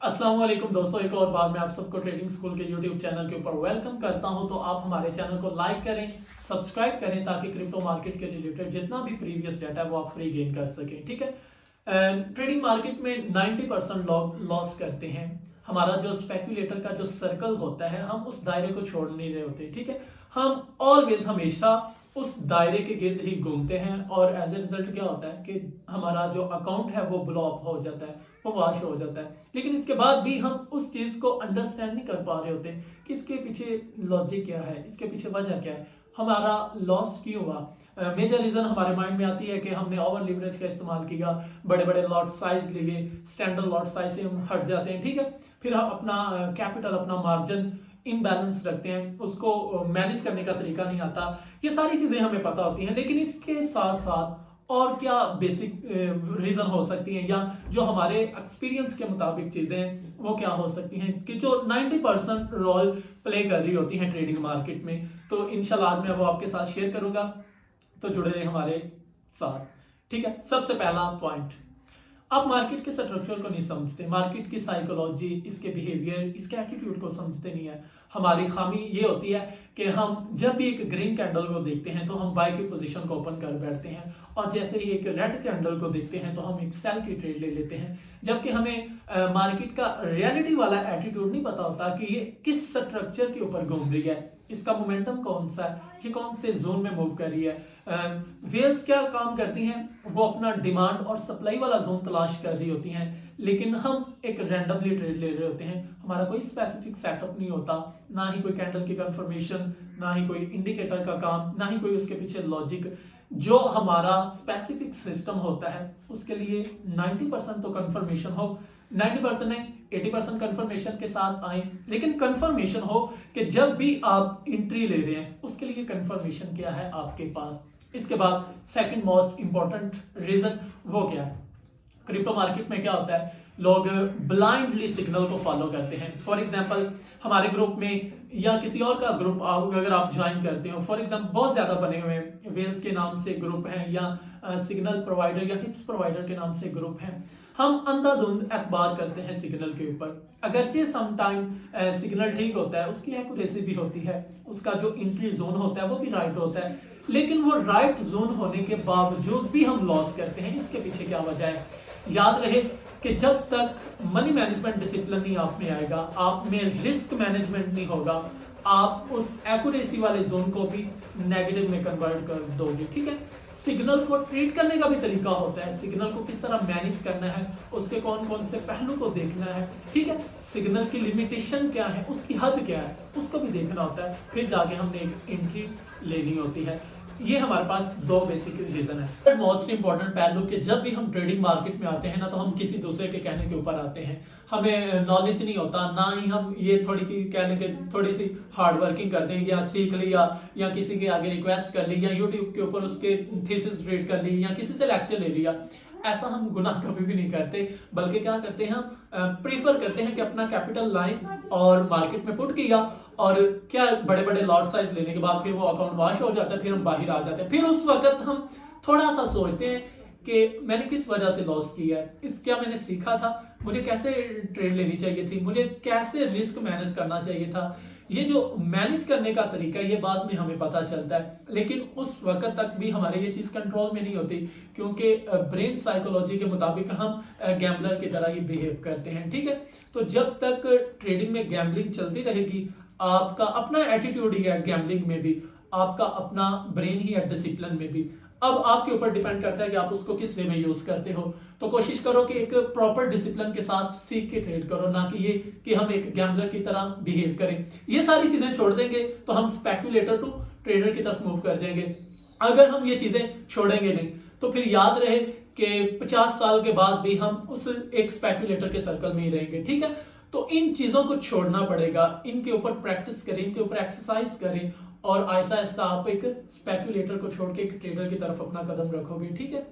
अस्सलाम वालेकुम दोस्तों, एक और बार मैं आप सबको ट्रेडिंग स्कूल के यूट्यूब चैनल के ऊपर वेलकम करता हूं। तो आप हमारे चैनल को लाइक करें, सब्सक्राइब करें ताकि क्रिप्टो मार्केट के रिलेटेड जितना भी प्रीवियस डाटा है वो आप फ्री गेन कर सकें। ठीक है, ट्रेडिंग मार्केट में 90% लोग लॉस करते हैं। हमारा जो स्पेक्यूलेटर का जो सर्कल होता है, हम उस दायरे को छोड़ नहीं रहे होते। ठीक है, हम ऑलवेज हमेशा उस दायरे के गिर्द ही घूमते हैं और एज ए रिजल्ट क्या होता है कि हमारा जो अकाउंट है वो ब्लॉक हो जाता है, वो वॉश हो जाता है। लेकिन इसके बाद भी हम उस चीज को अंडरस्टैंड नहीं कर पा रहे होते कि इसके पीछे लॉजिक क्या है, इसके पीछे वजह क्या है, हमारा लॉस क्यों हुआ। मेजर रीजन हमारे माइंड में आती है कि हमने ओवर लिवरेज का इस्तेमाल किया, बड़े बड़े लॉट साइज लिए, स्टैंडर्ड लॉट साइज से हम हट जाते हैं। ठीक है, फिर हम अपना कैपिटल, अपना मार्जिन इम्बैलेंस रखते हैं, उसको मैनेज करने का तरीका नहीं आता। ये सारी चीजें हमें पता होती हैं, लेकिन इसके साथ साथ और क्या बेसिक रीजन हो सकती हैं या जो हमारे एक्सपीरियंस के मुताबिक चीजें वो क्या हो सकती हैं कि जो 90% रोल प्ले कर रही होती हैं ट्रेडिंग मार्केट में। तो इंशाल्लाह आज मैं वो आपके साथ शेयर करूंगा, तो जुड़े रहे हमारे साथ। ठीक है, सबसे पहला पॉइंट, आप मार्केट के स्ट्रक्चर को नहीं समझते, मार्केट की साइकोलॉजी, इसके बिहेवियर, इसके एटीट्यूड को समझते नहीं है। हमारी खामी ये होती है कि हम जब भी एक ग्रीन कैंडल को देखते हैं तो हम बाय की पोजीशन को ओपन कर बैठते हैं, और जैसे ही एक रेड कैंडल को देखते हैं तो हम एक सेल की ट्रेड ले लेते हैं, जबकि हमें मार्केट का रियलिटी वाला एटीट्यूड नहीं पता होता कि ये किस स्ट्रक्चर के ऊपर घूम रही है, इसका मोमेंटम कौन सा है, ये कौन से जोन में मूव कर रही है। वेल्स क्या काम करती हैं, वो अपना डिमांड और सप्लाई वाला जोन तलाश कर रही होती हैं, लेकिन हम एक रैंडमली ट्रेड ले रहे होते हैं। हमारा कोई स्पेसिफिक सेटअप नहीं होता, ना ही कोई कैंडल की कंफर्मेशन, ना ही कोई इंडिकेटर का काम, ना ही कोई उसके पीछे लॉजिक। जो हमारा स्पेसिफिक सिस्टम होता है उसके लिए 90% तो कंफर्मेशन हो, 90% नहीं 80% कंफर्मेशन के साथ आए, लेकिन कंफर्मेशन हो कि जब भी आप एंट्री ले रहे हैं उसके लिए कंफर्मेशन क्या है आपके पास। इसके बाद सेकंड मोस्ट इंपॉर्टेंट रीजन वो क्या है, क्रिप्टो मार्केट में क्या होता है, लोग ब्लाइंडली सिग्नल को फॉलो करते हैं। फॉर एग्जांपल हमारे ग्रुप में या किसी और का ग्रुप अगर आप ज्वाइन करते हो, फॉर एग्जांपल बहुत ज्यादा बने हुए हैं, वेल्स के नाम से ग्रुप हैं या सिग्नल प्रोवाइडर या टिप्स प्रोवाइडर के नाम से ग्रुप हैं, हम अंधाधुंध एतबार करते हैं सिग्नल के ऊपर। अगरचे सम टाइम सिग्नल ठीक होता है, उसकी एक्यूरेसी भी होती है, उसका जो एंट्री जोन होता है वो भी राइट होता है, लेकिन वो राइट जोन होने के बावजूद भी हम लॉस करते हैं। इसके पीछे क्या वजह है? याद रहे कि जब तक मनी मैनेजमेंट डिसिप्लिन नहीं आप में आएगा, आप में रिस्क मैनेजमेंट नहीं होगा, आप उस एक्यूरेसी वाले जोन को भी नेगेटिव में कन्वर्ट कर दोगे। ठीक है, सिग्नल को ट्रीट करने का भी तरीका होता है, सिग्नल को किस तरह मैनेज करना है, उसके कौन कौन से पहलू को देखना है। ठीक है, सिग्नल की लिमिटेशन क्या है, उसकी हद क्या है, उसको भी देखना होता है, फिर जाके हमने एक एंट्री लेनी होती है। ये हमारे पास दो बेसिक रीजन है। मोस्ट इंपॉर्टेंट पहलू कि जब भी हम ट्रेडिंग मार्केट में आते हैं ना, तो हम किसी दूसरे के कहने के ऊपर आते हैं, हमें नॉलेज नहीं होता, ना ही हम ये थोड़ी की कहने के थोड़ी सी हार्ड वर्किंग करते हैं, या सीख लिया या किसी के आगे रिक्वेस्ट कर ली या यूट्यूब के ऊपर उसके थीसिस रीड कर ली या किसी से लेक्चर ले लिया। ऐसा हम गुनाह कभी भी नहीं करते, बल्कि क्या करते हैं, हम प्रीफर करते हैं कि अपना कैपिटल लाइन और मार्केट में पुट किया, और क्या बड़े बड़े लॉट साइज लेने के बाद फिर वो अकाउंट वॉश हो जाता है, फिर हम बाहर आ जाते हैं। फिर उस वक्त हम थोड़ा सा सोचते हैं कि मैंने किस वजह से लॉस किया है, इस क्या मैंने सीखा था, मुझे कैसे ट्रेड लेनी चाहिए थी, मुझे कैसे रिस्क मैनेज करना चाहिए था। ये जो मैनेज करने का तरीका ये बाद में हमें पता चलता है, लेकिन उस वक्त तक भी हमारे ये चीज कंट्रोल में नहीं होती, क्योंकि ब्रेन साइकोलॉजी के मुताबिक हम गैम्बलर की तरह ही बिहेव करते हैं। ठीक है, तो जब तक ट्रेडिंग में गैम्बलिंग चलती रहेगी, आपका अपना एटीट्यूड ही है गैम्बलिंग में भी, आपका अपना ब्रेन ही है डिसिप्लिन में भी। अब आपके ऊपर डिपेंड करता है कि आप उसको किस वे में यूज करते हो। तो कोशिश करो कि एक प्रॉपर डिसिप्लिन के साथ सीख के ट्रेड करो, ना कि ये कि हम एक गैम्बलर की तरह बिहेव करें। ये सारी चीजें छोड़ देंगे तो हम स्पेक्यूलेटर टू ट्रेडर की तरफ मूव कर जाएंगे। अगर हम ये चीजें छोड़ेंगे नहीं तो फिर याद रहे कि 50 साल के बाद भी हम उस एक स्पेक्यूलेटर के सर्कल में ही रहेंगे। ठीक है, तो इन चीजों को छोड़ना पड़ेगा, इनके ऊपर प्रैक्टिस करें, इनके ऊपर एक्सरसाइज करें, और ऐसा ऐसा आप एक स्पेक्यूलेटर को छोड़ के एक ट्रेडर की तरफ अपना कदम रखोगे। ठीक है।